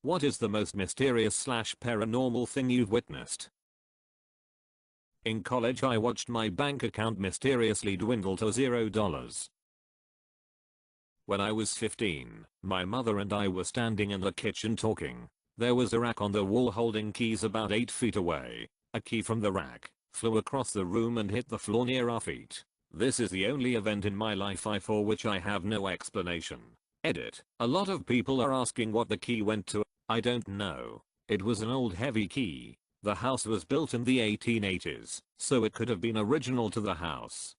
What is the most mysterious slash paranormal thing you've witnessed? In college I watched my bank account mysteriously dwindle to $0. When I was 15, my mother and I were standing in the kitchen talking. There was a rack on the wall holding keys about 8 feet away. A key from the rack flew across the room and hit the floor near our feet. This is the only event in my life for which I have no explanation. Edit. A lot of people are asking what the key went to. I don't know. It was an old heavy key. The house was built in the 1880s, so it could have been original to the house.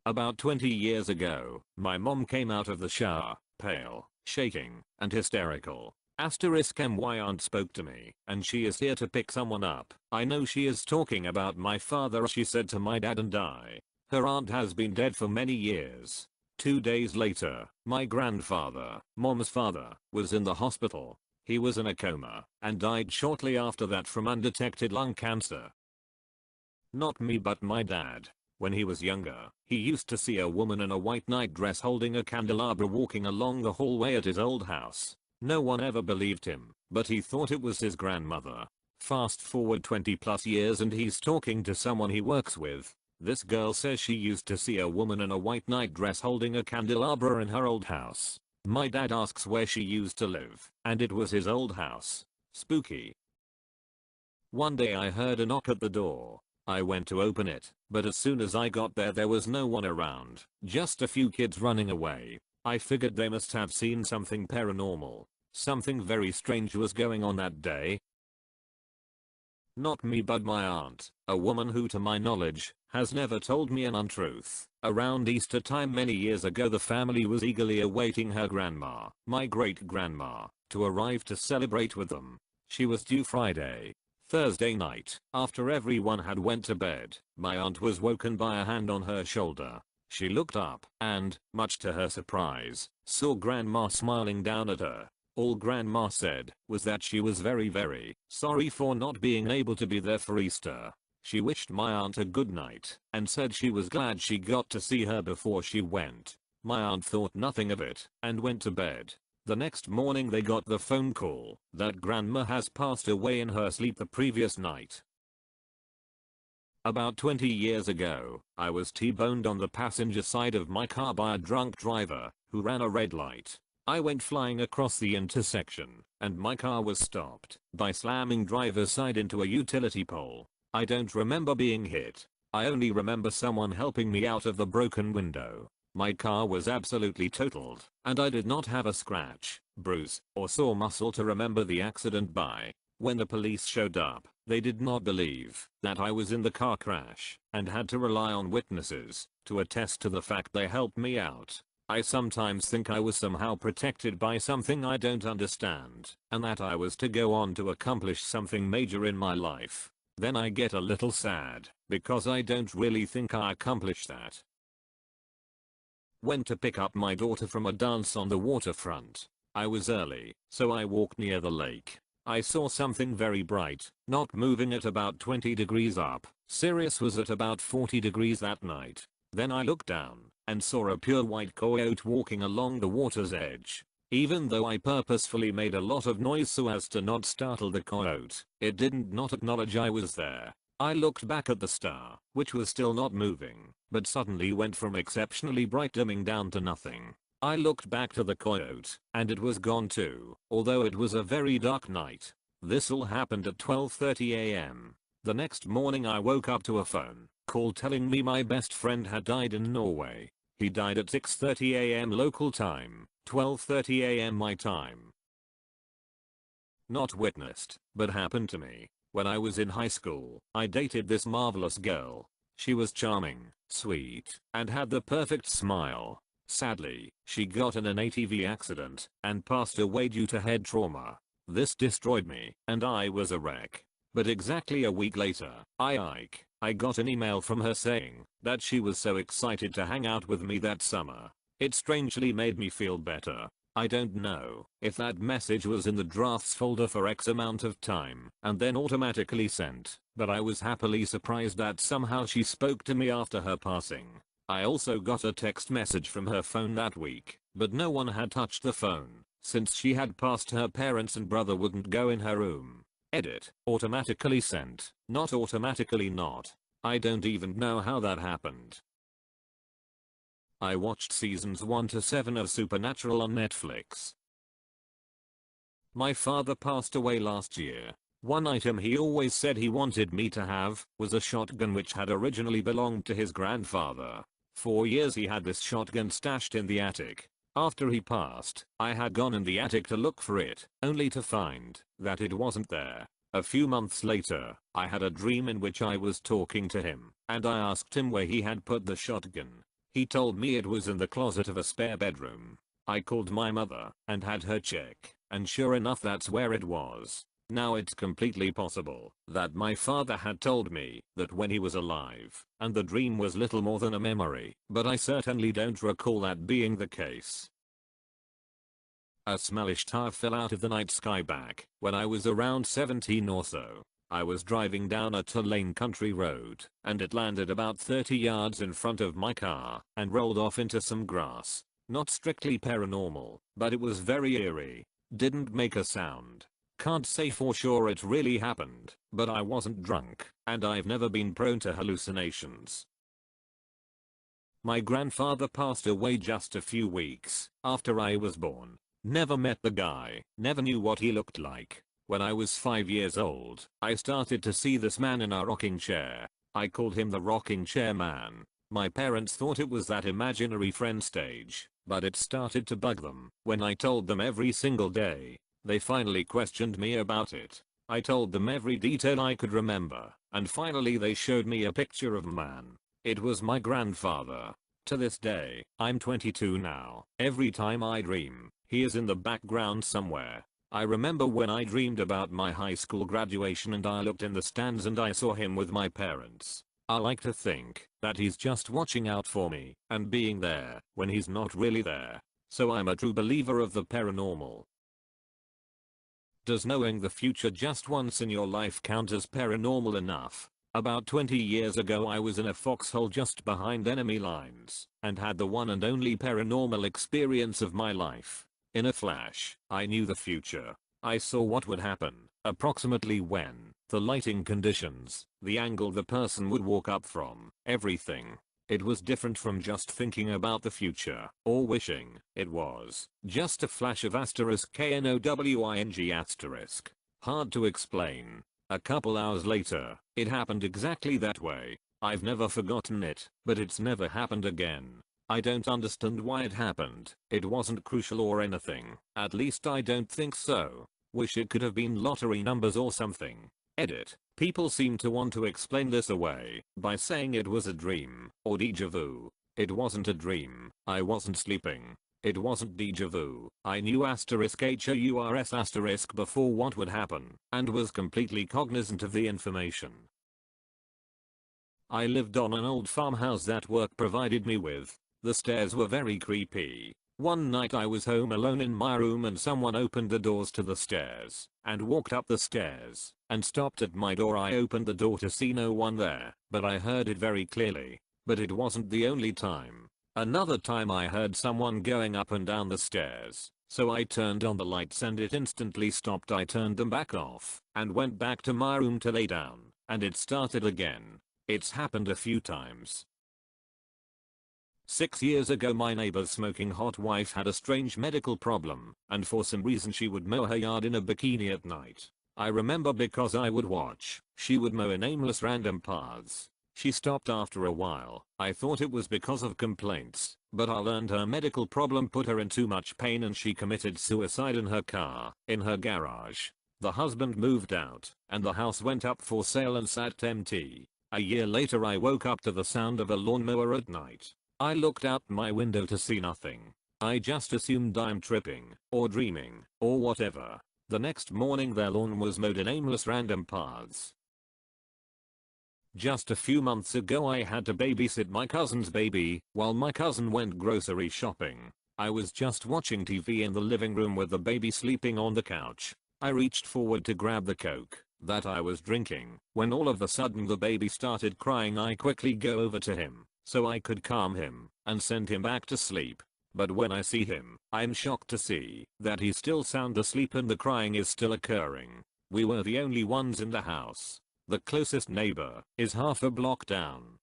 About 20 years ago, my mom came out of the shower, pale, shaking, and hysterical. My aunt spoke to me, and she is here to pick someone up. I know she is talking about my father, she said to my dad and I. Her aunt has been dead for many years. 2 days later, my grandfather, mom's father, was in the hospital. He was in a coma, and died shortly after that from undetected lung cancer. Not me but my dad. When he was younger, he used to see a woman in a white nightdress holding a candelabra walking along the hallway at his old house. No one ever believed him, but he thought it was his grandmother. Fast forward 20 plus years and he's talking to someone he works with. This girl says she used to see a woman in a white nightdress holding a candelabra in her old house. My dad asks where she used to live, and it was his old house. Spooky. One day I heard a knock at the door. I went to open it, but as soon as I got there was no one around, just a few kids running away. I figured they must have seen something paranormal. Something very strange was going on that day. Not me but my aunt, a woman who to my knowledge, has never told me an untruth. Around Easter time many years ago the family was eagerly awaiting her grandma, my great-grandma, to arrive to celebrate with them. She was due Friday. Thursday night, after everyone had went to bed, my aunt was woken by a hand on her shoulder. She looked up and, much to her surprise, saw Grandma smiling down at her. All Grandma said was that she was very sorry for not being able to be there for Easter. She wished my aunt a good night and said she was glad she got to see her before she went. My aunt thought nothing of it and went to bed. The next morning they got the phone call that Grandma has passed away in her sleep the previous night. About 20 years ago, I was T-boned on the passenger side of my car by a drunk driver who ran a red light. I went flying across the intersection, and my car was stopped by slamming driver's side into a utility pole. I don't remember being hit. I only remember someone helping me out of the broken window. My car was absolutely totaled, and I did not have a scratch, bruise, or sore muscle to remember the accident by. When the police showed up, they did not believe that I was in the car crash and had to rely on witnesses to attest to the fact they helped me out. I sometimes think I was somehow protected by something I don't understand, and that I was to go on to accomplish something major in my life. Then I get a little sad, because I don't really think I accomplished that. Went to pick up my daughter from a dance on the waterfront. I was early, so I walked near the lake. I saw something very bright, not moving at about 20 degrees up. Sirius was at about 40 degrees that night. Then I looked down and saw a pure white coyote walking along the water's edge. Even though I purposefully made a lot of noise so as to not startle the coyote, it didn't not acknowledge I was there. I looked back at the star, which was still not moving, but suddenly went from exceptionally bright dimming down to nothing. I looked back to the coyote, and it was gone too, although it was a very dark night. This all happened at 12:30 am. The next morning I woke up to a phone call telling me my best friend had died in Norway. He died at 6:30 am local time, 12:30 am my time. Not witnessed, but happened to me. When I was in high school, I dated this marvelous girl. She was charming, sweet, and had the perfect smile. Sadly, she got in an ATV accident and passed away due to head trauma. This destroyed me, and I was a wreck. But exactly a week later, I got an email from her saying that she was so excited to hang out with me that summer. It strangely made me feel better. I don't know if that message was in the drafts folder for X amount of time and then automatically sent, but I was happily surprised that somehow she spoke to me after her passing. I also got a text message from her phone that week, but no one had touched the phone, since she had passed her parents and brother wouldn't go in her room. Edit. Automatically sent, not automatically not. I don't even know how that happened. I watched seasons 1 to 7 of Supernatural on Netflix. My father passed away last year. One item he always said he wanted me to have was a shotgun which had originally belonged to his grandfather. For years he had this shotgun stashed in the attic. After he passed, I had gone in the attic to look for it, only to find that it wasn't there. A few months later, I had a dream in which I was talking to him, and I asked him where he had put the shotgun. He told me it was in the closet of a spare bedroom. I called my mother and had her check, and sure enough that's where it was. Now it's completely possible that my father had told me that when he was alive, and the dream was little more than a memory, but I certainly don't recall that being the case. A smellish tire fell out of the night sky back when I was around 17 or so. I was driving down a 2-lane country road, and it landed about 30 yards in front of my car and rolled off into some grass. Not strictly paranormal, but it was very eerie. Didn't make a sound. Can't say for sure it really happened, but I wasn't drunk, and I've never been prone to hallucinations. My grandfather passed away just a few weeks after I was born. Never met the guy, never knew what he looked like. When I was 5 years old, I started to see this man in a rocking chair. I called him the rocking chair man. My parents thought it was that imaginary friend stage, but it started to bug them when I told them every single day. They finally questioned me about it. I told them every detail I could remember, and finally they showed me a picture of a man. It was my grandfather. To this day, I'm 22 now. Every time I dream, he is in the background somewhere. I remember when I dreamed about my high school graduation and I looked in the stands and I saw him with my parents. I like to think that he's just watching out for me and being there when he's not really there. So I'm a true believer of the paranormal. Does knowing the future just once in your life count as paranormal enough? About 20 years ago I was in a foxhole just behind enemy lines and had the one and only paranormal experience of my life. In a flash, I knew the future. I saw what would happen, approximately when, the lighting conditions, the angle the person would walk up from, everything. It was different from just thinking about the future, or wishing. It was just a flash of *knowing*. Hard to explain. A couple hours later, it happened exactly that way. I've never forgotten it, but it's never happened again. I don't understand why it happened. It wasn't crucial or anything. At least I don't think so. Wish it could have been lottery numbers or something. Edit. People seem to want to explain this away by saying it was a dream or déjà vu. It wasn't a dream. I wasn't sleeping. It wasn't déjà vu. I knew *HOURS* before what would happen and was completely cognizant of the information. I lived on an old farmhouse that work provided me with. The stairs were very creepy. One night I was home alone in my room and someone opened the doors to the stairs and walked up the stairs and stopped at my door. I opened the door to see no one there, but I heard it very clearly. But it wasn't the only time. Another time I heard someone going up and down the stairs, so I turned on the lights and it instantly stopped. I turned them back off and went back to my room to lay down, and it started again. It's happened a few times. 6 years ago my neighbor's smoking hot wife had a strange medical problem, and for some reason she would mow her yard in a bikini at night. I remember because I would watch. She would mow in aimless random paths. She stopped after a while. I thought it was because of complaints, but I learned her medical problem put her in too much pain and she committed suicide in her car, in her garage. The husband moved out, and the house went up for sale and sat empty. A year later I woke up to the sound of a lawnmower at night. I looked out my window to see nothing. I just assumed I'm tripping, or dreaming, or whatever. The next morning their lawn was mowed in aimless random paths. Just a few months ago I had to babysit my cousin's baby while my cousin went grocery shopping. I was just watching TV in the living room with the baby sleeping on the couch. I reached forward to grab the Coke that I was drinking when all of a sudden the baby started crying. I quickly go over to him so I could calm him and send him back to sleep. But when I see him, I'm shocked to see that he's still sound asleep and the crying is still occurring. We were the only ones in the house. The closest neighbor is half a block down.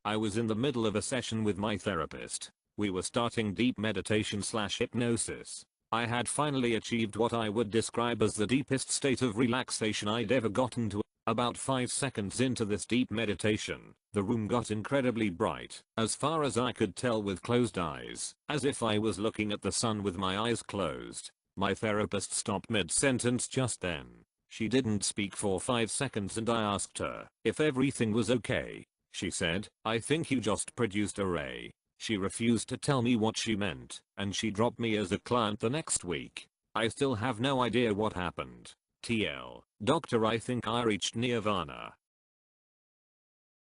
I was in the middle of a session with my therapist. We were starting deep meditation/hypnosis. I had finally achieved what I would describe as the deepest state of relaxation I'd ever gotten to. About 5 seconds into this deep meditation, the room got incredibly bright, as far as I could tell with closed eyes, as if I was looking at the sun with my eyes closed. My therapist stopped mid-sentence just then. She didn't speak for 5 seconds and I asked her if everything was okay. She said, "I think you just produced a ray." She refused to tell me what she meant, and she dropped me as a client the next week. I still have no idea what happened. TL, doctor, I think I reached nirvana.